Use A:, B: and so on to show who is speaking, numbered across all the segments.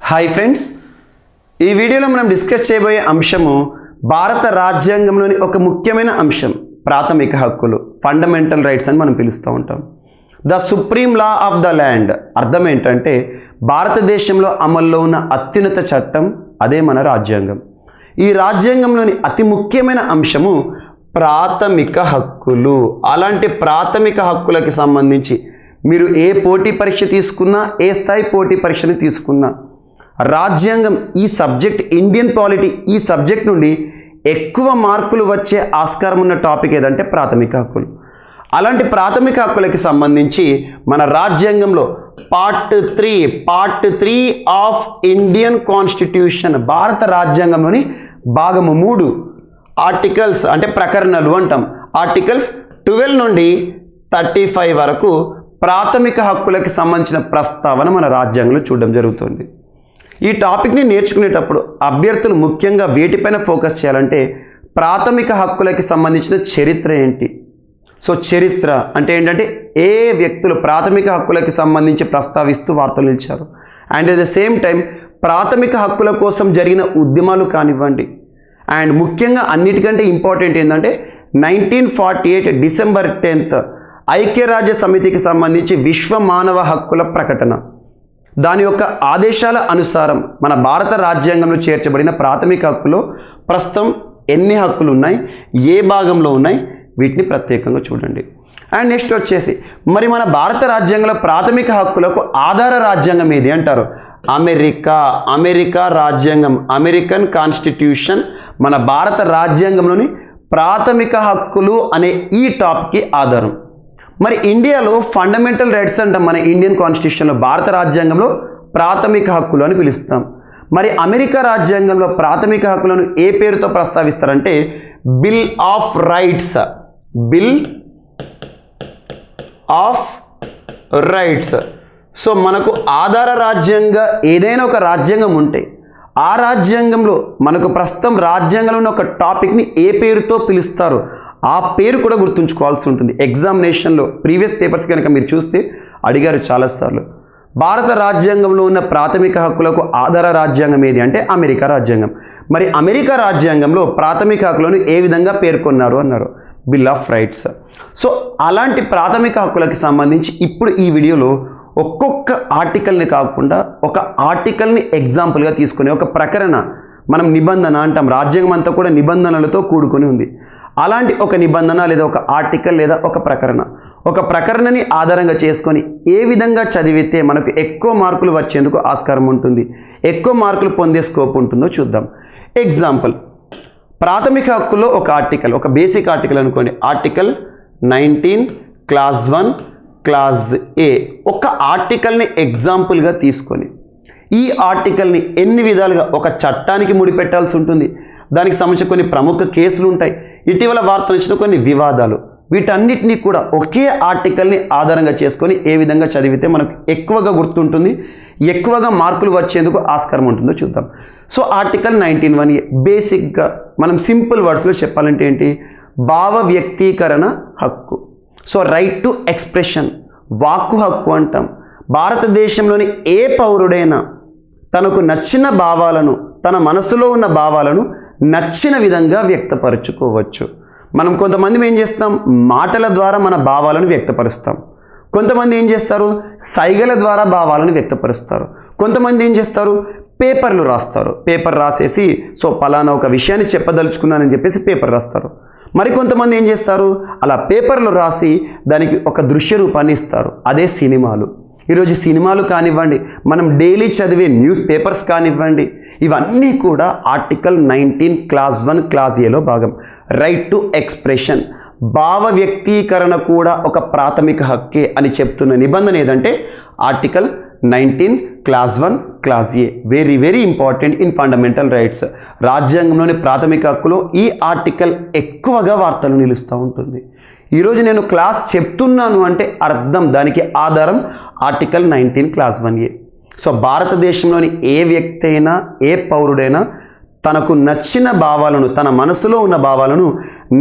A: Hi friends, ఈ వీడియోలో మనం డిస్కస్ చేయబోయే అంశము భారత రాజ్యాంగంలోని ఒక ముఖ్యమైన అంశం ప్రాథమిక హక్కులు, ఫండమెంటల్ రైట్స్ అని మనం పిలుస్తూ ఉంటాం. The supreme law of the land అర్థం ఏంటంటే భారతదేశంలో అమల్లో ఉన్న అత్యున్నత చట్టం, అదే మన రాజ్యాంగం. ఈ రాజ్యాంగంలోని అతి ముఖ్యమైన అంశము ప్రాథమిక హక్కులు. అలాంటి ప్రాథమిక హక్కులకి సంబంధించి మీరు ఏ పోటీ పరీక్ష తీసుకున్నా, ఏ స్థాయి పోటీ పరీక్షను తీసుకున్నా, రాజ్యాంగం ఈ సబ్జెక్ట్, ఇండియన్ పాలిటీ ఈ సబ్జెక్ట్ నుండి ఎక్కువ మార్కులు వచ్చే ఆస్కారం ఉన్న టాపిక్ ఏదంటే ప్రాథమిక హక్కులు. అలాంటి ప్రాథమిక హక్కులకి సంబంధించి మన రాజ్యాంగంలో పార్ట్ 3 ఆఫ్ ఇండియన్ కాన్స్టిట్యూషన్, భారత రాజ్యాంగంలోని భాగము 3 ఆర్టికల్స్ అంటే ప్రకరణలు అంటాం. ఆర్టికల్స్ 12 నుండి 35 వరకు ప్రాథమిక హక్కులకి సంబంధించిన ప్రస్తావన మన రాజ్యాంగంలో చూడడం జరుగుతుంది. ఈ టాపిక్ని నేర్చుకునేటప్పుడు అభ్యర్థులు ముఖ్యంగా వేటిపైన ఫోకస్ చేయాలంటే ప్రాథమిక హక్కులకి సంబంధించిన చరిత్ర ఏంటి. సో చరిత్ర అంటే ఏంటంటే ఏ వ్యక్తులు ప్రాథమిక హక్కులకి సంబంధించి ప్రస్తావిస్తూ వార్తలు నిలిచారు, and at the same time ప్రాథమిక హక్కుల కోసం జరిగిన ఉద్యమాలు కానివ్వండి, అండ్ ముఖ్యంగా అన్నిటికంటే ఇంపార్టెంట్ ఏంటంటే 1948 డిసెంబర్ 10 ఐక్యరాజ్య సమితికి సంబంధించి విశ్వ మానవ హక్కుల ప్రకటన, దాని యొక్క ఆదేశాల అనుసారం మన భారత రాజ్యాంగంలో చేర్చబడిన ప్రాథమిక హక్కులో ప్రస్తుతం ఎన్ని హక్కులు ఉన్నాయి, ఏ భాగంలో ఉన్నాయి, వీటిని ప్రత్యేకంగా చూడండి. అండ్ నెక్స్ట్ వచ్చేసి మరి మన భారత రాజ్యాంగంలో ప్రాథమిక హక్కులకు ఆధార రాజ్యాంగం ఏది అంటారు? అమెరికా రాజ్యాంగం, అమెరికన్ కాన్స్టిట్యూషన్ మన భారత రాజ్యాంగంలోని ప్రాథమిక హక్కులు అనే ఈ టాపిక్కి ఆధారం. మరి ఇండియాలో ఫండమెంటల్ రైట్స్ అంటాం. మన ఇండియన్ కాన్స్టిట్యూషన్లో, భారత రాజ్యాంగంలో ప్రాథమిక హక్కులు అని పిలుస్తాం. మరి అమెరికా రాజ్యాంగంలో ప్రాథమిక హక్కులను ఏ పేరుతో ప్రస్తావిస్తారంటే bill of rights. Bill of rights. So మనకు ఆధార రాజ్యాంగం ఏదైనా ఒక రాజ్యాంగం ఉంటే ఆ రాజ్యాంగంలో మనకు ప్రస్తుతం రాజ్యాంగంలో ఒక టాపిక్ని ఏ పేరుతో పిలుస్తారు, ఆ పేరు కూడా గుర్తుంచుకోవాల్సి ఉంటుంది. ఎగ్జామినేషన్లో ప్రీవియస్ పేపర్స్ కనుక మీరు చూస్తే అడిగారు చాలాసార్లు. భారత రాజ్యాంగంలో ఉన్న ప్రాథమిక హక్కులకు ఆధార రాజ్యాంగం ఏది అంటే అమెరికా రాజ్యాంగం. మరి అమెరికా రాజ్యాంగంలో ప్రాథమిక హక్కులను ఏ విధంగా పేర్కొన్నారు అన్నారు? Bill of rights. సో అలాంటి ప్రాథమిక హక్కులకి సంబంధించి ఇప్పుడు ఈ వీడియోలో ఒక్కొక్క ఆర్టికల్ని కాకుండా ఒక ఆర్టికల్ని ఎగ్జాంపుల్గా తీసుకుని ఒక ప్రకరణ, మనం నిబంధన అంటాం, రాజ్యాంగం అంతా కూడా నిబంధనలతో కూడుకొని ఉంది. అలాంటి ఒక నిబంధన లేదా ఒక ఆర్టికల్ లేదా ఒక ప్రకరణని ఆధారంగా చేసుకొని ఏ విధంగా చదివితే మనకు ఎక్కువ మార్కులు వచ్చేందుకు ఆస్కారం ఉంటుంది, ఎక్కువ మార్కులు పొందే స్కోప్ ఉంటుందో చూద్దాం. ఎగ్జాంపుల్, ప్రాథమిక హక్కుల్లో ఒక ఆర్టికల్, ఒక బేసిక్ ఆర్టికల్ అనుకోండి, ఆర్టికల్ 19 క్లాస్ 1 క్లాస్ ఏ. ఒక ఆర్టికల్ని ఎగ్జాంపుల్గా తీసుకొని ఈ ఆర్టికల్ని ఎన్ని విధాలుగా ఒక చట్టానికి ముడిపెట్టాల్సి ఉంటుంది, దానికి సంబంధించిన కొన్ని ప్రముఖ కేసులు ఉంటాయి, ఇటీవల వార్తలు ఇచ్చిన కొన్ని వివాదాలు, వీటన్నిటినీ కూడా ఒకే ఆర్టికల్ని ఆధారంగా చేసుకొని ఏ విధంగా చదివితే మనకు ఎక్కువగా గుర్తుంటుంది, ఎక్కువగా మార్కులు వచ్చేందుకు ఆస్కారం ఉంటుందో చూద్దాం. సో ఆర్టికల్ 19(1)(a) బేసిక్గా మనం సింపుల్ వర్డ్స్లో చెప్పాలంటే ఏంటి? భావ వ్యక్తీకరణ హక్కు. సో రైట్ టు ఎక్స్ప్రెషన్, వాక్కు హక్కు అంటాం. భారతదేశంలోని ఏ పౌరుడైనా తనకు నచ్చిన భావాలను, తన మనసులో ఉన్న భావాలను నచ్చిన విధంగా వ్యక్తపరచుకోవచ్చు. మనం కొంతమంది ఏం చేస్తాం, మాటల ద్వారా మన భావాలను వ్యక్తపరుస్తాం. కొంతమంది ఏం చేస్తారు, సైగల ద్వారా భావాలను వ్యక్తపరుస్తారు. కొంతమంది ఏం చేస్తారు, పేపర్లు రాస్తారు. పేపర్ రాసేసి సో పలానా ఒక విషయాన్ని చెప్పదలుచుకున్నానని చెప్పేసి పేపర్ రాస్తారు. మరి కొంతమంది ఏం చేస్తారు, అలా పేపర్లు రాసి దానికి ఒక దృశ్య రూపాన్ని ఇస్తారు. అదే సినిమాలు. ఈరోజు సినిమాలు కానివ్వండి, మనం డైలీ చదివే న్యూస్ పేపర్స్ కానివ్వండి, ఇవన్నీ కూడా ఆర్టికల్ 19 క్లాస్ 1 క్లాస్ ఏలో భాగం. రైట్ టు ఎక్స్ప్రెషన్, భావ వ్యక్తీకరణ కూడా ఒక ప్రాథమిక హక్కే అని చెప్తున్న నిబంధన ఏదంటే article 19 class 1 class A. Very very important in fundamental rights. రాజ్యాంగంలోని ప్రాథమిక హక్కులో ఈ ఆర్టికల్ ఎక్కువగా వార్తలు నిలుస్తూ ఉంటుంది. ఈరోజు నేను క్లాస్ చెప్తున్నాను అంటే అర్థం, దానికి ఆధారం ఆర్టికల్ 19 క్లాస్ 1(a). సో భారతదేశంలోని ఏ వ్యక్తి అయినా, ఏ పౌరుడైనా తనకు నచ్చిన భావాలను, తన మనసులో ఉన్న భావాలను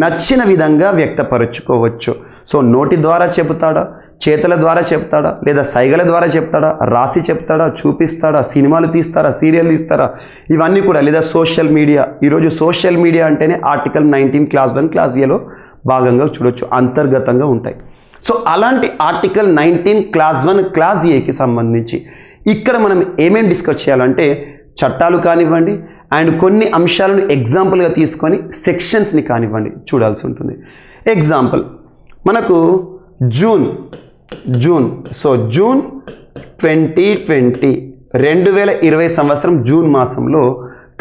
A: నచ్చిన విధంగా వ్యక్తపరచుకోవచ్చు. సో నోటి ద్వారా చెబుతాడా, చేతల ద్వారా చెప్తాడా, లేదా సైగల ద్వారా చెప్తాడా, రాసి చెప్తాడా, చూపిస్తాడా, సినిమాలు తీస్తారా, సీరియల్ తీస్తారా, ఇవన్నీ కూడా, లేదా సోషల్ మీడియా. ఈరోజు సోషల్ మీడియా అంటేనే ఆర్టికల్ 19 క్లాస్ 1 క్లాస్ ఏలో భాగంగా చూడొచ్చు, అంతర్గతంగా ఉంటాయి. సో అలాంటి ఆర్టికల్ 19 క్లాస్ 1 క్లాస్ ఏకి సంబంధించి ఇక్కడ మనం ఏమేమి డిస్కస్ చేయాలంటే చట్టాలు కానివ్వండి అండ్ కొన్ని అంశాలను ఎగ్జాంపుల్గా తీసుకొని సెక్షన్స్ని కానివ్వండి చూడాల్సి ఉంటుంది. ఎగ్జాంపుల్ మనకు జూన్ సో జూన్ 2020 సంవత్సరం జూన్ మాసంలో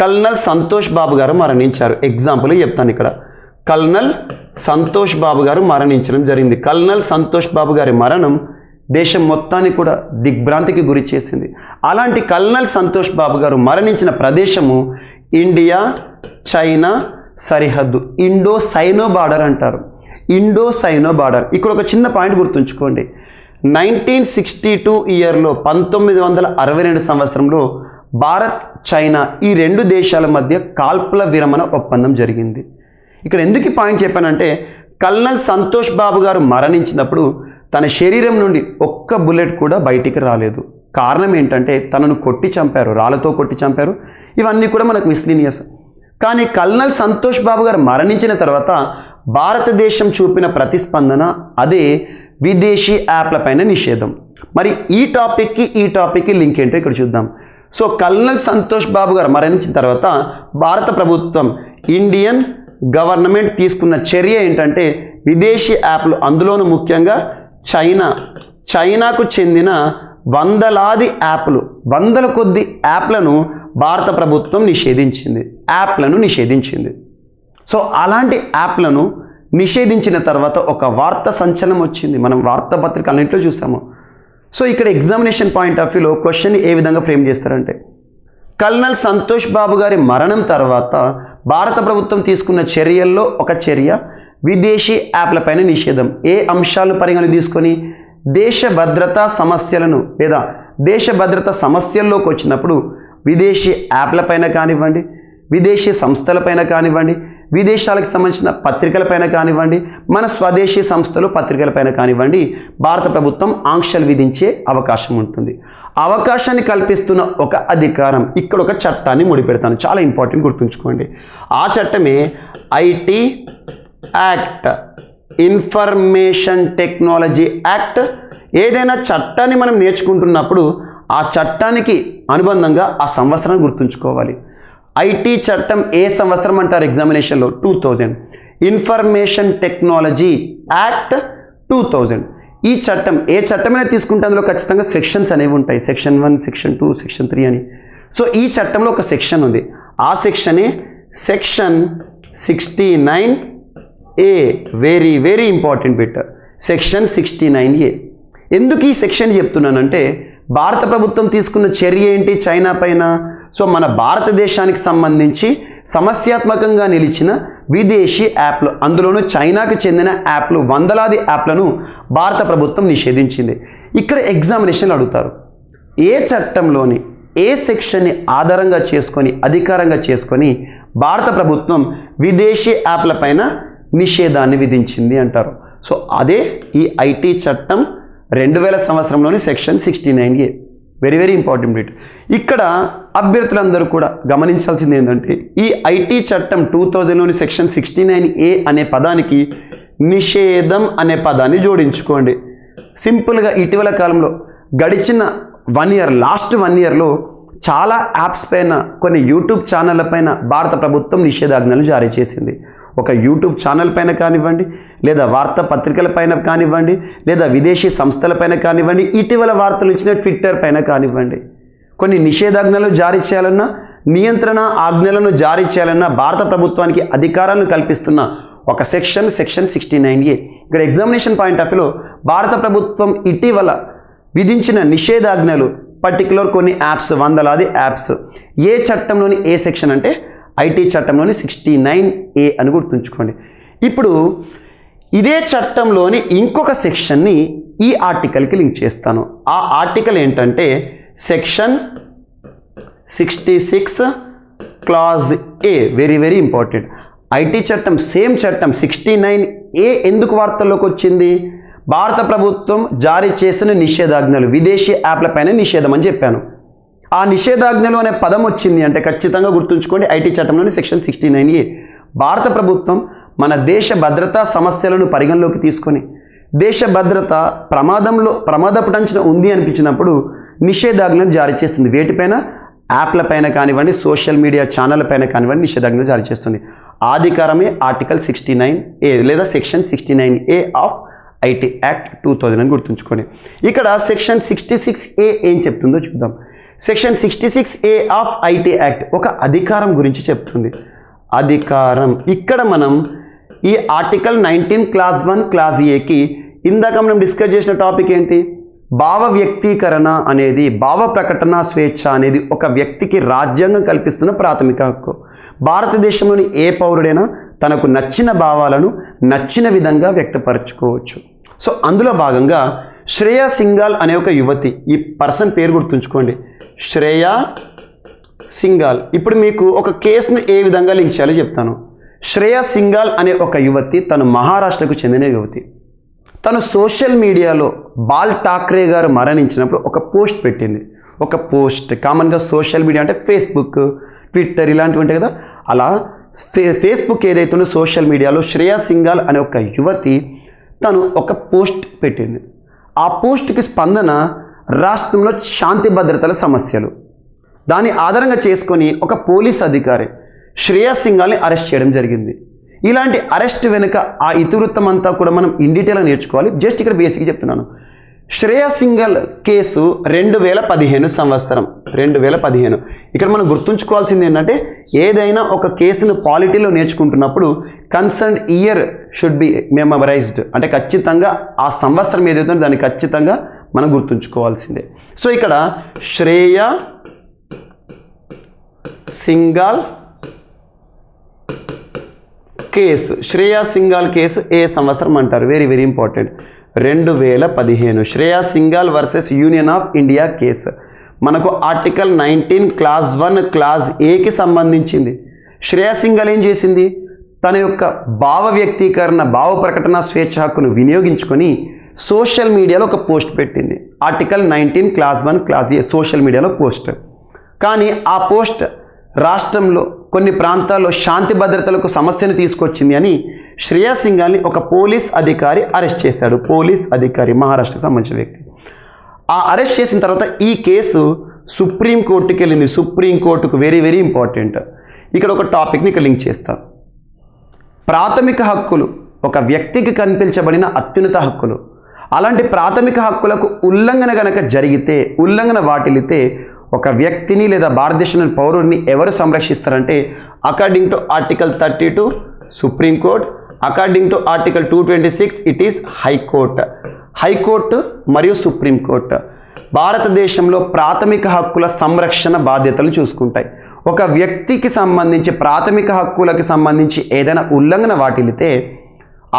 A: కల్నల్ సంతోష్ బాబు గారు మరణించారు. ఎగ్జాంపుల్ చెప్తాను ఇక్కడ. కల్నల్ సంతోష్ బాబు గారు మరణించడం జరిగింది. కల్నల్ సంతోష్ బాబు గారి మరణం దేశం మొత్తాన్ని కూడా దిగ్భ్రాంతికి గురి చేసింది. అలాంటి కల్నల్ సంతోష్ బాబు గారు మరణించిన ప్రదేశము ఇండియా చైనా సరిహద్దు, ఇండో సైనో బార్డర్ అంటారు. Indo cyano border. ఇక్కడ ఒక చిన్న పాయింట్ గుర్తుంచుకోండి. 1962 ఇయర్లో 1962 సంవత్సరంలో భారత్ చైనా ఈ రెండు దేశాల మధ్య కాల్పుల విరమణ ఒప్పందం జరిగింది. ఇక్కడ ఎందుకు ఈ పాయింట్ చెప్పానంటే కల్నల్ సంతోష్ బాబు గారు మరణించినప్పుడు తన శరీరం నుండి ఒక్క బుల్లెట్ కూడా బయటికి రాలేదు. కారణం ఏంటంటే తనను కొట్టి చంపారు, రాళ్ళతో కొట్టి చంపారు. ఇవన్నీ కూడా మనకు మిస్లీనియస్. కానీ కల్నల్ సంతోష్ బాబు గారు మరణించిన తర్వాత భారతదేశం చూపిన ప్రతిస్పందన అదే విదేశీ యాప్ల పైన నిషేధం. మరి ఈ టాపిక్కి లింక్ ఏంటో ఇక్కడ చూద్దాం. సో కల్నల్ సంతోష్ బాబు గారు మరణించిన తర్వాత భారత ప్రభుత్వం ఇండియన్ గవర్నమెంట్ తీసుకున్న చర్య ఏంటంటే విదేశీ యాప్లు, అందులోనూ ముఖ్యంగా చైనాకు చెందిన వందలాది యాప్లు, వందల కొద్ది యాప్లను భారత ప్రభుత్వం నిషేధించింది. సో అలాంటి యాప్లను నిషేధించిన తర్వాత ఒక వార్త సంచలనం వచ్చింది. మనం వార్తాపత్రిక అన్నింటిలో చూసాము. సో ఇక్కడ ఎగ్జామినేషన్ పాయింట్ ఆఫ్ వ్యూలో క్వశ్చన్ ఏ విధంగా ఫ్రేమ్ చేస్తారంటే కల్నల్ సంతోష్ బాబు గారి మరణం తర్వాత భారత ప్రభుత్వం తీసుకున్న చర్యల్లో ఒక చర్య విదేశీ యాప్ల పైన నిషేధం. ఏ అంశాలను పరిగణన తీసుకొని దేశ భద్రతా సమస్యలను లేదా దేశ భద్రతా సమస్యల్లోకి వచ్చినప్పుడు విదేశీ యాప్లపైన కానివ్వండి, విదేశీ సంస్థలపైన కానివ్వండి, విదేశాలకు సంబంధించిన పత్రికలపైన కానివ్వండి, మన స్వదేశీ సంస్థలు పత్రికలపైన కానివ్వండి భారత ప్రభుత్వం ఆంక్షలు విధించే అవకాశం ఉంటుంది. అవకాశాన్ని కల్పిస్తున్న ఒక అధికారం, ఇక్కడ ఒక చట్టాన్ని ముడిపెడతాను, చాలా ఇంపార్టెంట్, గుర్తుంచుకోండి. ఆ చట్టమే IT act, information technology act. ఏదైనా చట్టాన్ని మనం నేర్చుకుంటున్నప్పుడు ఆ చట్టానికి అనుబంధంగా ఆ సంవత్సరాన్ని గుర్తుంచుకోవాలి. ఐటీ చట్టం ఏ సంవత్సరం అంటారు ఎగ్జామినేషన్లో? 2000. Information technology act 2000. ఈ చట్టం ఏ చట్టమైనా తీసుకుంటే అందులో ఖచ్చితంగా సెక్షన్స్ అనేవి ఉంటాయి. సెక్షన్ 1, సెక్షన్ 2, సెక్షన్ 3 అని. సో ఈ చట్టంలో ఒక సెక్షన్ ఉంది. ఆ సెక్షనే section 69A. Very very important bit. Section 69A. ఎందుకు ఈ సెక్షన్ చెప్తున్నానంటే భారత ప్రభుత్వం తీసుకున్న చర్య ఏంటి చైనా పైన? సో మన భారతదేశానికి సంబంధించి సమస్యాత్మకంగా నిలిచిన విదేశీ యాప్లు, అందులోనూ చైనాకు చెందిన యాప్లు, వందలాది యాప్లను భారత ప్రభుత్వం నిషేధించింది. ఇక్కడ ఎగ్జామినేషన్లు అడుగుతారు, ఏ చట్టంలోని ఏ సెక్షన్ని ఆధారంగా చేసుకొని అధికారంగా చేసుకొని భారత ప్రభుత్వం విదేశీ యాప్ల పైన నిషేధాన్ని విధించింది అంటారు. సో అదే ఈ ఐటీ చట్టం 2000 సంవత్సరంలోని section 69A. Very very important bit. ఇక్కడ అభ్యర్థులందరూ కూడా గమనించాల్సింది ఏంటంటే ఈ ఐటీ చట్టం 2000లోని సెక్షన్ 69A అనే పదానికి నిషేధం అనే పదాన్ని జోడించుకోండి. సింపుల్గా ఇటీవల కాలంలో గడిచిన 1 year, లాస్ట్ 1 yearలో చాలా యాప్స్ పైన, కొన్ని యూట్యూబ్ ఛానళ్ళ పైన భారత ప్రభుత్వం నిషేధాజ్ఞలు జారీ చేసింది. ఒక యూట్యూబ్ ఛానల్ పైన కానివ్వండి, లేదా వార్తాపత్రికల పైన కానివ్వండి, లేదా విదేశీ సంస్థలపైన కానివ్వండి, ఇటీవల వార్తలు ఇచ్చిన ట్విట్టర్ పైన కానివ్వండి, కొన్ని నిషేధాజ్ఞలు జారీ చేయాలన్నా, నియంత్రణ ఆజ్ఞలను జారీ చేయాలన్నా భారత ప్రభుత్వానికి అధికారాలను కల్పిస్తున్న ఒక సెక్షన్ 69A. ఇక్కడ ఎగ్జామినేషన్ పాయింట్ ఆఫ్ వ్యూలో భారత ప్రభుత్వం ఇటీవల విధించిన నిషేధాజ్ఞలు పర్టికులర్ కొన్ని యాప్స్, వందలాది యాప్స్, ఏ చట్టంలోని ఏ సెక్షన్ అంటే ఐటీ చట్టంలోని 69A అని గుర్తుంచుకోండి. ఇప్పుడు ఇదే చట్టంలోని ఇంకొక సెక్షన్ని ఈ ఆర్టికల్కి లింక్ చేస్తాను. ఆ ఆర్టికల్ ఏంటంటే section 66 clause A. Very very important. IT చట్టం సేమ్ చట్టం 69A ఎందుకు వార్తల్లోకి వచ్చింది? భారత ప్రభుత్వం జారీ చేసిన నిషేధాజ్ఞలు, విదేశీ యాప్లపైన నిషేధం అని చెప్పాను. ఆ నిషేధాజ్ఞలు అనే పదం వచ్చింది అంటే ఖచ్చితంగా గుర్తుంచుకోండి, ఐటీ చట్టంలోని సెక్షన్ 69A. భారత ప్రభుత్వం మన దేశ భద్రతా సమస్యలను పరిగణలోకి తీసుకొని దేశ భద్రత ప్రమాదపటంచున ఉంది అనిపించినప్పుడు నిషేధాజ్ఞలు జారీ చేస్తుంది. వేటిపైన? యాప్లపైన కానివ్వండి, సోషల్ మీడియా ఛానళ్ళ పైన కానివ్వండి నిషేధాజ్ఞలు జారీ చేస్తుంది. అధికారమే ఆర్టికల్ 69A లేదా section 69A of IT act 2000 అని గుర్తుంచుకోండి. ఇక్కడ సెక్షన్ 66A ఏం చెప్తుందో చూద్దాం. Section 66A of IT act ఒక అధికారం గురించి చెప్తుంది. అధికారం ఇక్కడ మనం ఈ ఆర్టికల్ 19 క్లాస్ 1 క్లాస్ Aకి ఇందాక మనం డిస్కస్ చేసిన టాపిక్ ఏంటి? భావ వ్యక్తీకరణ అనేది, భావ ప్రకటన స్వేచ్ఛ అనేది ఒక వ్యక్తికి రాజ్యాంగం కల్పిస్తున్న ప్రాథమిక హక్కు. భారతదేశంలోని ఏ పౌరుడైనా తనకు నచ్చిన భావాలను నచ్చిన విధంగా వ్యక్తపరచుకోవచ్చు. సో అందులో భాగంగా శ్రేయా సింఘాల్ అనే ఒక యువతి, ఈ పర్సన్ పేరు గుర్తుంచుకోండి, శ్రేయా సింఘాల్. ఇప్పుడు మీకు ఒక కేసును ఏ విధంగా లింక్ చేయాలో చెప్తాను. శ్రేయా సింఘాల్ అనే ఒక యువతి, తను మహారాష్ట్రకు చెందిన యువతి. తను సోషల్ మీడియాలో బాల్ ఠాక్రే గారు మరణించినప్పుడు ఒక పోస్ట్ పెట్టింది. ఒక పోస్ట్ కామన్గా సోషల్ మీడియా అంటే ఫేస్బుక్, ట్విట్టర్ ఇలాంటివి ఉంటాయి కదా, అలా ఫేస్బుక్ ఏదైతుందో సోషల్ మీడియాలో శ్రేయా సింఘాల్ అనే ఒక యువతి తను ఒక పోస్ట్ పెట్టింది. ఆ పోస్ట్కి స్పందన రాష్ట్రంలో శాంతి భద్రతల సమస్యలు. దాన్ని ఆధారంగా చేసుకొని ఒక పోలీస్ అధికారి శ్రేయా సింఘాల్ని అరెస్ట్ చేయడం జరిగింది. ఇలాంటి అరెస్ట్ వెనుక ఆ ఇతివృత్తం అంతా కూడా మనం ఇన్ డీటెయిల్గా నేర్చుకోవాలి. జస్ట్ ఇక్కడ బేసిక్గా చెప్తున్నాను. శ్రేయా సింఘాల్ కేసు 2015 సంవత్సరం, 2015. ఇక్కడ మనం గుర్తుంచుకోవాల్సింది ఏంటంటే ఏదైనా ఒక కేసును పాలిటీలో నేర్చుకుంటున్నప్పుడు concerned year should be memorised, అంటే ఖచ్చితంగా ఆ సంవత్సరం ఏదైతుందో దాన్ని ఖచ్చితంగా మనం గుర్తుంచుకోవాల్సిందే. సో ఇక్కడ శ్రేయా సింఘాల్ కేసు, శ్రేయా సింఘాల్ కేసు ఏ సంవత్సరం అంటారు? Very very important. 2015 Shreya Singhal versus union of India case. మనకు ఆర్టికల్ 19 క్లాస్ 1 క్లాస్ Aకి సంబంధించింది. శ్రేయా సింఘాల్ ఏం చేసింది? తన యొక్క భావ వ్యక్తీకరణ, భావ ప్రకటన స్వేచ్ఛ హక్కును వినియోగించుకొని సోషల్ మీడియాలో ఒక పోస్ట్ పెట్టింది. Article 19 class 1 class A social మీడియాలో పోస్ట్. కానీ ఆ పోస్ట్ రాష్ట్రంలో కొన్ని ప్రాంతాల్లో శాంతి భద్రతలకు సమస్యను తీసుకొచ్చింది అని శ్రేయా సింఘాల్ని ఒక పోలీస్ అధికారి అరెస్ట్ చేశాడు. పోలీస్ అధికారి, మహారాష్ట్రకు సంబంధించిన వ్యక్తి. ఆ అరెస్ట్ చేసిన తర్వాత ఈ కేసు సుప్రీంకోర్టుకి వెళ్ళింది. సుప్రీంకోర్టుకు వెరీ వెరీ ఇంపార్టెంట్. ఇక్కడ ఒక టాపిక్ని ఇక్కడ లింక్ చేస్తాను. ప్రాథమిక హక్కులు ఒక వ్యక్తికి కల్పించబడిన అత్యున్నత హక్కులు. అలాంటి ప్రాథమిక హక్కులకు ఉల్లంఘన కనుక జరిగితే, ఉల్లంఘన వాటిల్లితే ఒక వ్యక్తిని లేదా భారతదేశంలోని పౌరుడిని ఎవరు సంరక్షిస్తారంటే according to article 32 supreme court, according to article 226 it is high court. High court మరియు సుప్రీంకోర్టు భారతదేశంలో ప్రాథమిక హక్కుల సంరక్షణ బాధ్యతలు చూసుకుంటాయి. ఒక వ్యక్తికి సంబంధించి ప్రాథమిక హక్కులకు సంబంధించి ఏదైనా ఉల్లంఘన వాటిల్లితే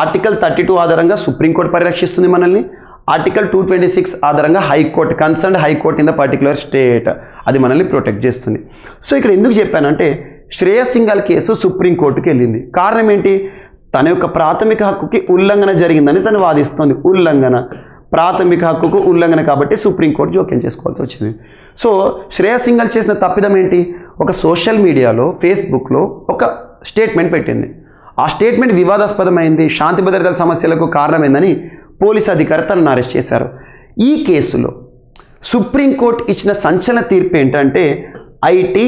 A: ఆర్టికల్ 32 ఆధారంగా సుప్రీంకోర్టు పరిరక్షిస్తుంది మనల్ని. ఆర్టికల్ 226 ఆధారంగా high court, concerned high court in the particular state, అది మనల్ని ప్రొటెక్ట్ చేస్తుంది. సో ఇక్కడ ఎందుకు చెప్పానంటే శ్రేయా సింఘాల్ కేసు సుప్రీంకోర్టుకి వెళ్ళింది. కారణం ఏంటి? తన యొక్క ప్రాథమిక హక్కుకి ఉల్లంఘన జరిగిందని తను వాదిస్తోంది. ఉల్లంఘన, ప్రాథమిక హక్కుకు ఉల్లంఘన, కాబట్టి సుప్రీంకోర్టు జోక్యం చేసుకోవాల్సి వచ్చింది. సో శ్రేయా సింఘాల్ చేసిన తప్పిదం ఏంటి? ఒక సోషల్ మీడియాలో ఫేస్బుక్లో ఒక స్టేట్మెంట్ పెట్టింది. ఆ స్టేట్మెంట్ వివాదాస్పదమైంది, శాంతి భద్రతల సమస్యలకు కారణమైందని పోలీస్ అధికారి తనను అరెస్ట్ చేశారు. ఈ కేసులో సుప్రీంకోర్టు ఇచ్చిన సంచలన తీర్పు ఏంటంటే ఐటీ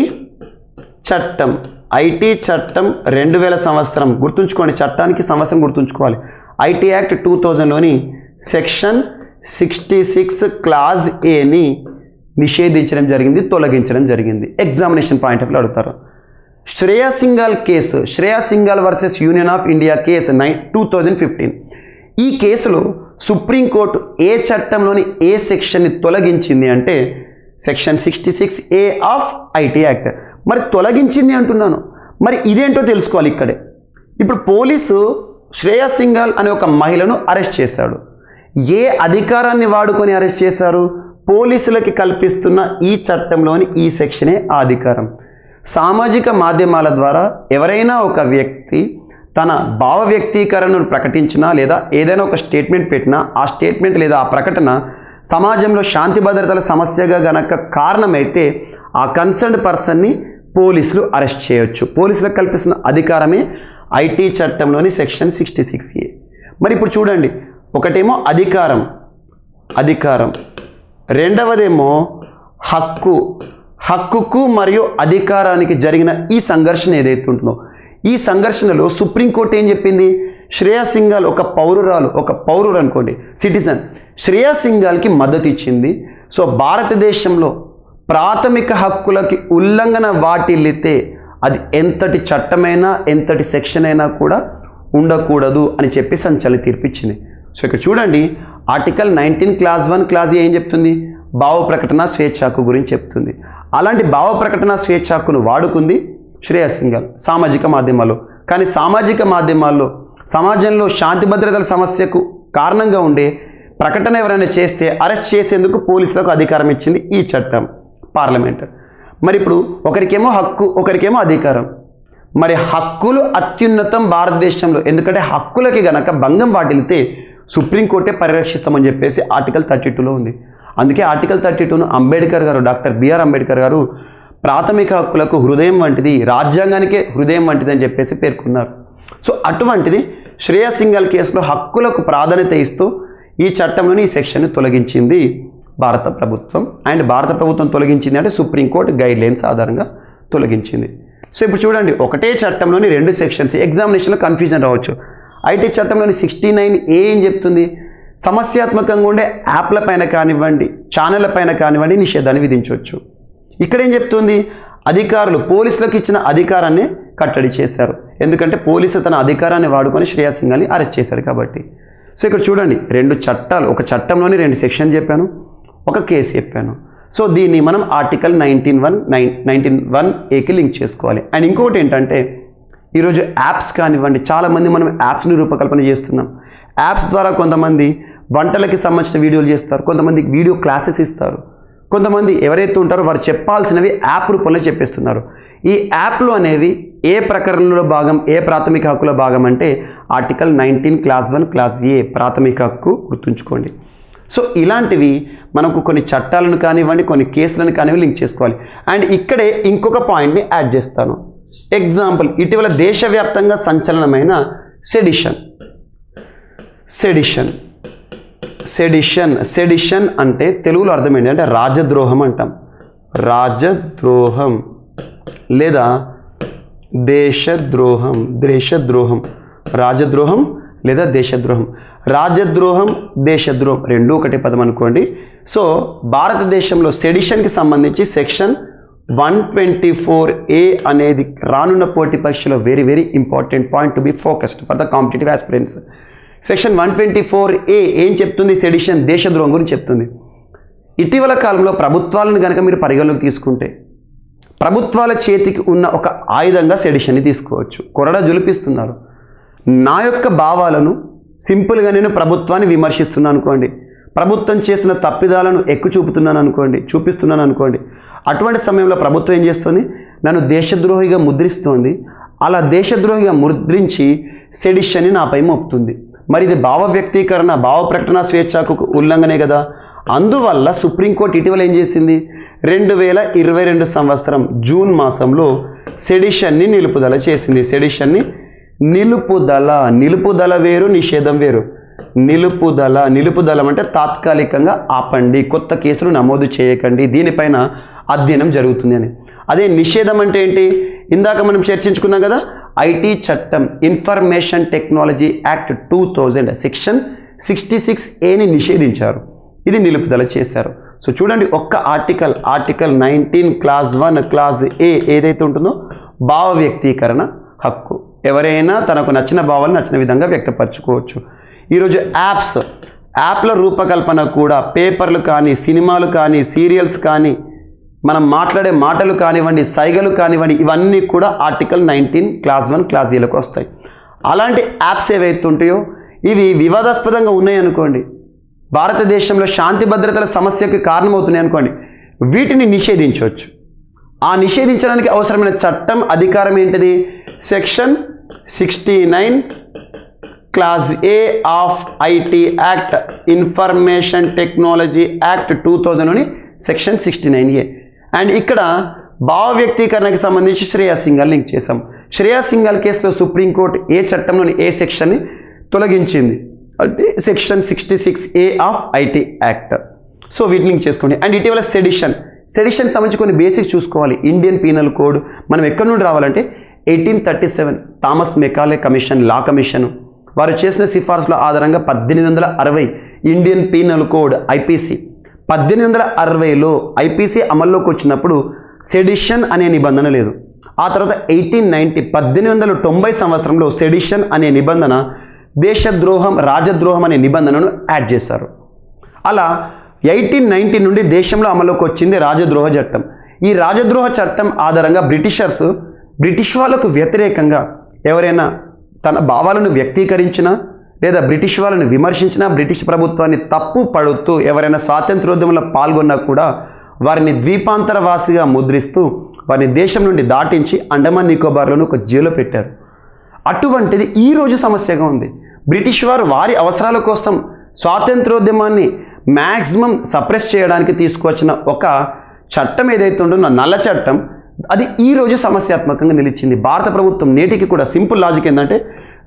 A: చట్టం 2000 సంవత్సరం గుర్తుంచుకోండి, చట్టానికి సంవత్సరం గుర్తుంచుకోవాలి. ఐటీ యాక్ట్ 2000లోని సెక్షన్ 66 క్లాజ్ Aని నిషేధించడం జరిగింది, తొలగించడం జరిగింది. ఎగ్జామినేషన్ పాయింట్ ఆఫ్ వ్యూ అడుగుతారు. Shreya Singhal case, Shreya Singhal versus union of India case 2015. ఈ కేసులో సుప్రీంకోర్టు ఏ చట్టంలోని ఏ సెక్షన్ని తొలగించింది అంటే section 66A of IT act. మరి తొలగించింది అంటున్నాను, మరి ఇదేంటో తెలుసుకోవాలి ఇక్కడే. ఇప్పుడు పోలీసు శ్రేయా సింఘాల్ అనే ఒక మహిళను అరెస్ట్ చేశాడు. ఏ అధికారాన్ని వాడుకొని అరెస్ట్ చేశారు? పోలీసులకి కల్పిస్తున్న ఈ చట్టంలోని ఈ సెక్షనే ఆ అధికారం. సామాజిక మాధ్యమాల ద్వారా ఎవరైనా ఒక వ్యక్తి తన భావ వ్యక్తీకరణను ప్రకటించినా లేదా ఏదైనా ఒక స్టేట్మెంట్ పెట్టినా ఆ స్టేట్మెంట్ లేదా ఆ ప్రకటన సమాజంలో శాంతి భద్రతల సమస్యగా గనక కారణమైతే ఆ కన్సర్న్డ్ పర్సన్ని పోలీసులు అరెస్ట్ చేయొచ్చు. పోలీసులకు కల్పిస్తున్న అధికారమే ఐటీ చట్టంలోని సెక్షన్ 66A. మరి ఇప్పుడు చూడండి, ఒకటేమో అధికారం, రెండవదేమో హక్కుకు మరియు అధికారానికి జరిగిన ఈ సంఘర్షణ ఏదైతే ఉంటుందో, ఈ సంఘర్షణలో సుప్రీంకోర్టు ఏం చెప్పింది? శ్రేయా సింఘాల్ ఒక పౌరుడు అనుకోండి, సిటిజన్, శ్రేయా సింఘాల్కి మద్దతు ఇచ్చింది. సో భారతదేశంలో ప్రాథమిక హక్కులకి ఉల్లంఘన వాటిల్లితే అది ఎంతటి చట్టమైనా ఎంతటి సెక్షన్ అయినా కూడా ఉండకూడదు అని చెప్పి సంచలన తీర్పిచ్చింది. సో ఇక్కడ చూడండి, ఆర్టికల్ 19 క్లాజ్ 1 క్లాజ్ ఏ ఏం చెప్తుంది? భావ ప్రకటన స్వేచ్ఛ హక్కు గురించి చెప్తుంది. అలాంటి భావ ప్రకటన స్వేచ్ఛ హక్కును వాడుకుంది శ్రేయా సింఘాల్ సామాజిక మాధ్యమాల్లో. కానీ సామాజిక మాధ్యమాల్లో సమాజంలో శాంతి భద్రతల సమస్యకు కారణంగా ఉండే ప్రకటన ఎవరైనా చేస్తే అరెస్ట్ చేసేందుకు పోలీసులకు అధికారం ఇచ్చింది ఈ చట్టం, పార్లమెంట్. మరి ఇప్పుడు ఒకరికేమో హక్కు, ఒకరికేమో అధికారం. మరి హక్కులు అత్యున్నతం భారతదేశంలో, ఎందుకంటే హక్కులకి గనక భంగం వాటిల్లితే సుప్రీంకోర్టే పరిరక్షిస్తామని చెప్పేసి ఆర్టికల్ 32లో ఉంది. అందుకే ఆర్టికల్ 32ను అంబేద్కర్ గారు, డాక్టర్ బిఆర్ అంబేద్కర్ గారు ప్రాథమిక హక్కులకు హృదయం వంటిది, రాజ్యాంగానికే హృదయం వంటిది అని చెప్పేసి పేర్కొన్నారు. సో అటువంటిది శ్రేయా సింఘాల్ కేసులో హక్కులకు ప్రాధాన్యత ఇస్తూ ఈ చట్టంలోని ఈ సెక్షన్ను తొలగించింది భారత ప్రభుత్వం. అండ్ భారత ప్రభుత్వం తొలగించింది అంటే సుప్రీంకోర్టు గైడ్లైన్స్ ఆధారంగా తొలగించింది. సో ఇప్పుడు చూడండి, ఒకటే చట్టంలోని 2 సెక్షన్స్, ఎగ్జామినేషన్లో కన్ఫ్యూజన్ రావచ్చు. ఐటీ చట్టంలోని 69A ఏం చెప్తుంది? సమస్యాత్మకంగా ఉండే యాప్ల పైన కానివ్వండి, ఛానళ్ళ పైన కానివ్వండి నిషేధాన్ని విధించవచ్చు. ఇక్కడ ఏం చెప్తుంది? అధికారులు పోలీసులకు ఇచ్చిన అధికారాన్ని కట్టడి చేశారు. ఎందుకంటే పోలీసు తన అధికారాన్ని వాడుకొని శ్రేయా సింఘాల్ని అరెస్ట్ చేశారు కాబట్టి. సో ఇక్కడ చూడండి, 2 చట్టాలు, ఒక చట్టంలోని 2 సెక్షన్ చెప్పాను, ఒక కేసు చెప్పాను. సో దీన్ని మనం ఆర్టికల్ 19(1)(a)కి లింక్ చేసుకోవాలి. అండ్ ఇంకొకటి ఏంటంటే, ఈరోజు యాప్స్ కానివ్వండి, చాలామంది మనం యాప్స్ని రూపకల్పన చేస్తున్నాం. యాప్స్ ద్వారా కొంతమంది వంటలకి సంబంధించిన వీడియోలు చేస్తారు, కొంతమంది వీడియో క్లాసెస్ ఇస్తారు, కొంతమంది ఎవరైతే ఉంటారో వారు చెప్పాల్సినవి యాప్ రూపంలో చెప్పేస్తున్నారు. ఈ యాప్లు అనేవి ఏ ప్రకరణలో భాగం, ఏ ప్రాథమిక హక్కుల భాగం అంటే ఆర్టికల్ 19 క్లాజ్ 1 క్లాజ్ A ప్రాథమిక హక్కు, గుర్తుంచుకోండి. సో ఇలాంటివి మనకు కొన్ని చట్టాలను కానివ్వండి, కొన్ని కేసులను కానివ్వండి లింక్ చేసుకోవాలి. అండ్ ఇక్కడే ఇంకొక పాయింట్ని యాడ్ చేస్తాను. ఎగ్జాంపుల్, ఇటీవల దేశవ్యాప్తంగా సంచలనమైన సెడిషన్ అంటే తెలుగులో అర్థం ఏంటి అంటే రాజద్రోహం అంటాం. రాజద్రోహం లేదా దేశద్రోహం, రాజద్రోహం లేదా దేశద్రోహం. రాజద్రోహం, దేశద్రోహం రెండూ ఒకటే పదం అనుకోండి. సో భారతదేశంలో సెడిషన్కి సంబంధించి సెక్షన్ 124A అనేది రానున్న పోటీ పరీక్షలో very very important point to be focused for the competitive aspirants. Section 124A ఏం చెప్తుంది? సెడిషన్, దేశద్రోహం గురించి చెప్తుంది. ఇటీవల కాలంలో ప్రభుత్వాలను కనుక మీరు పరిగణలోకి తీసుకుంటే ప్రభుత్వాల చేతికి ఉన్న ఒక ఆయుధంగా సెడిషన్ని తీసుకోవచ్చు. కొరడా జులిపిస్తున్నారు. నా యొక్క భావాలను సింపుల్గా నేను ప్రభుత్వాన్ని విమర్శిస్తున్నాను అనుకోండి, ప్రభుత్వం చేసిన తప్పిదాలను చూపిస్తున్నాను అనుకోండి, అటువంటి సమయంలో ప్రభుత్వం ఏం చేస్తుంది? నన్ను దేశద్రోహిగా ముద్రిస్తోంది. అలా దేశద్రోహిగా ముద్రించి సెడిషన్ని నాపై మోపుతుంది. మరి ఇది భావ వ్యక్తీకరణ, భావ ప్రకటన స్వేచ్ఛకు ఉల్లంఘనే కదా. అందువల్ల సుప్రీంకోర్టు ఇటీవల ఏం చేసింది? 2022 సంవత్సరం జూన్ మాసంలో సెడిషన్ని నిలుపుదల చేసింది. సెడిషన్ని నిలుపుదల వేరు, నిషేధం వేరు. నిలుపుదల అంటే తాత్కాలికంగా ఆపండి, కొత్త కేసులు నమోదు చేయకండి, దీనిపైన అధ్యయనం జరుగుతుంది అని. అదే నిషేధం అంటే ఏంటి? ఇందాక మనం చర్చించుకున్నాం కదా, ఐటీ చట్టం, ఇన్ఫర్మేషన్ టెక్నాలజీ యాక్ట్ 2000 సెక్షన్ 66Aని నిషేధించారు. ఇది నిలుపుదల చేశారు. సో చూడండి, ఒక్క ఆర్టికల్ 19 క్లాజ్ 1 క్లాజ్ A ఏదైతే ఉంటుందో భావ వ్యక్తీకరణ హక్కు. ఎవరైనా తనకు నచ్చిన భావాలను నచ్చిన విధంగా వ్యక్తపరచుకోవచ్చు. ఈరోజు యాప్ల రూపకల్పన కూడా పేపర్లు కానీ, సినిమాలు కానీ, సీరియల్స్ కానీ, మనం మాట్లాడే మాటలు కానివ్వండి, సైగలు కానివ్వండి, ఇవన్నీ కూడా ఆర్టికల్ 19 క్లాజ్ 1 క్లాజ్ Aలకు వస్తాయి. అలాంటి యాప్స్ ఏవైతే ఉంటాయో ఇవి వివాదాస్పదంగా ఉన్నాయనుకోండి, భారతదేశంలో శాంతి భద్రతల సమస్యకు కారణమవుతున్నాయి అనుకోండి, వీటిని నిషేధించవచ్చు. ఆ నిషేధించడానికి అవసరమైన చట్టం, అధికారం ఏంటిది? Section 69 clause A of IT act information technology act 2000లోని సెక్షన్ 69A. అండ్ ఇక్కడ భావ వ్యక్తీకరణకి సంబంధించి శ్రేయా సింఘాల్ లింక్ చేసాం. శ్రేయా సింఘాల్ కేసులో సుప్రీంకోర్టు ఏ చట్టంలోని ఏ సెక్షన్ని తొలగించింది అంటే section 66A of IT act. So వీటిని లింక్ చేసుకోండి. అండ్ ఇటీవల సెడిషన్ సంబంధించి కొన్ని బేసిక్స్ చూసుకోవాలి. ఇండియన్ పీనల్ కోడ్ మనం ఎక్కడి నుండి రావాలంటే 1837 Thomas Macaulay commission, law commission వారు చేసిన సిఫార్సుల ఆధారంగా 1860 ఇండియన్ పీనల్ కోడ్ ఐపీసీ 1860లో ఐపీసీ అమల్లోకి వచ్చినప్పుడు సెడిషన్ అనే నిబంధన లేదు. ఆ తర్వాత 1890 సంవత్సరంలో సెడిషన్ అనే నిబంధన దేశద్రోహం, రాజద్రోహం అనే నిబంధనను యాడ్ చేశారు. అలా 1890 నుండి దేశంలో అమల్లోకి వచ్చింది రాజద్రోహ చట్టం. ఈ రాజద్రోహ చట్టం ఆధారంగా బ్రిటిష్ వాళ్ళకు వ్యతిరేకంగా ఎవరైనా తన భావాలను వ్యక్తీకరించినా లేదా బ్రిటిష్ వాళ్ళని విమర్శించినా, బ్రిటిష్ ప్రభుత్వాన్ని తప్పు పడుతూ ఎవరైనా స్వాతంత్రోద్యమంలో పాల్గొన్నా కూడా వారిని ద్వీపాంతరవాసిగా ముద్రిస్తూ వారిని దేశం నుండి దాటించి అండమాన్ నికోబార్లోని ఒక జైల్లో పెట్టారు. అటువంటిది ఈరోజు సమస్యగా ఉంది. బ్రిటిష్ వారు వారి అవసరాల కోసం స్వాతంత్రోద్యమాన్ని మ్యాక్సిమం సప్రెస్ చేయడానికి తీసుకువచ్చిన ఒక చట్టం ఏదైతే ఉంటుందో నల్ల చట్టం, అది ఈరోజు సమస్యాత్మకంగా నిలిచింది. భారత ప్రభుత్వం నేటికి కూడా సింపుల్ లాజిక్ ఏంటంటే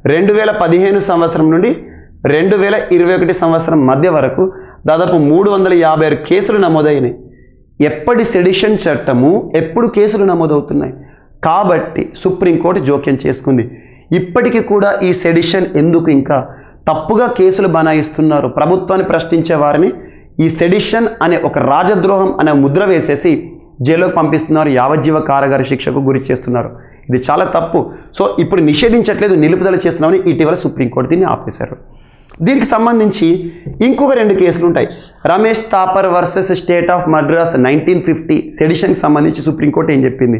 A: 2015 సంవత్సరం నుండి 2021 సంవత్సరం మధ్య వరకు దాదాపు 356 కేసులు నమోదైనాయి. ఎప్పటి సెడిషన్ చట్టము ఎప్పుడు కేసులు నమోదవుతున్నాయి కాబట్టి సుప్రీంకోర్టు జోక్యం చేసుకుంది. ఇప్పటికీ కూడా ఈ సెడిషన్ ఎందుకు ఇంకా తప్పుగా కేసులు బనాయిస్తున్నారు, ప్రభుత్వాన్ని ప్రశ్నించే వారిని ఈ సెడిషన్ అనే ఒక రాజద్రోహం అనే ముద్ర వేసేసి జైలుకి పంపిస్తున్నారు, యావజ్జీవ కారాగార శిక్షకు గురి చేస్తున్నారు. ఇది చాలా తప్పు. సో ఇప్పుడు నిషేధించట్లేదు, నిలుపుదల చేస్తున్నామని ఇటీవల సుప్రీంకోర్టు దీన్ని ఆపేశారు. దీనికి సంబంధించి ఇంకొక 2 కేసులు ఉంటాయి. Ramesh Thapar versus state of Madras 1950 సెడిషన్కి సంబంధించి సుప్రీంకోర్టు ఏం చెప్పింది.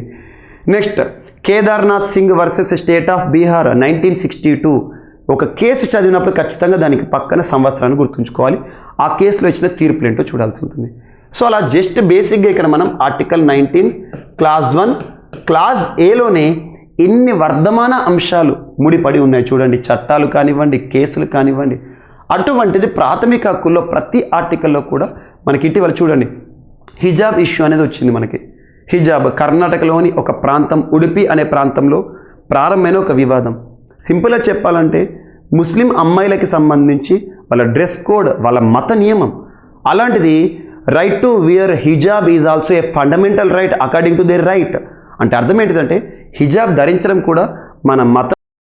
A: Next Kedarnath Singh versus state of Bihar 1962 ఒక కేసు చదివినప్పుడు ఖచ్చితంగా దానికి పక్కన సంవత్సరాన్ని గుర్తుంచుకోవాలి. ఆ కేసులో ఇచ్చిన తీర్పులు ఏంటో చూడాల్సి ఉంటుంది. సో అలా జస్ట్ బేసిక్గా ఇక్కడ మనం ఆర్టికల్ 19 క్లాస్ 1 క్లాస్ ఏలోనే ఇన్ని వర్ధమాన అంశాలు ముడిపడి ఉన్నాయి చూడండి. చట్టాలు కానివ్వండి, కేసులు కానివ్వండి. అటువంటిది ప్రాథమిక హక్కుల్లో ప్రతి ఆర్టికల్లో కూడా మనకి ఇటీవల చూడండి హిజాబ్ ఇష్యూ అనేది వచ్చింది. మనకి హిజాబ్ కర్ణాటకలోని ఒక ప్రాంతం ఉడిపి అనే ప్రాంతంలో ప్రారంభమైన ఒక వివాదం. సింపుల్గా చెప్పాలంటే ముస్లిం అమ్మాయిలకి సంబంధించి వాళ్ళ డ్రెస్ కోడ్, వాళ్ళ మత నియమం. అలాంటిది right to wear hijab is also a fundamental right according to their right. అంటే అర్థం ఏంటిదంటే హిజాబ్ ధరించడం కూడా మన మత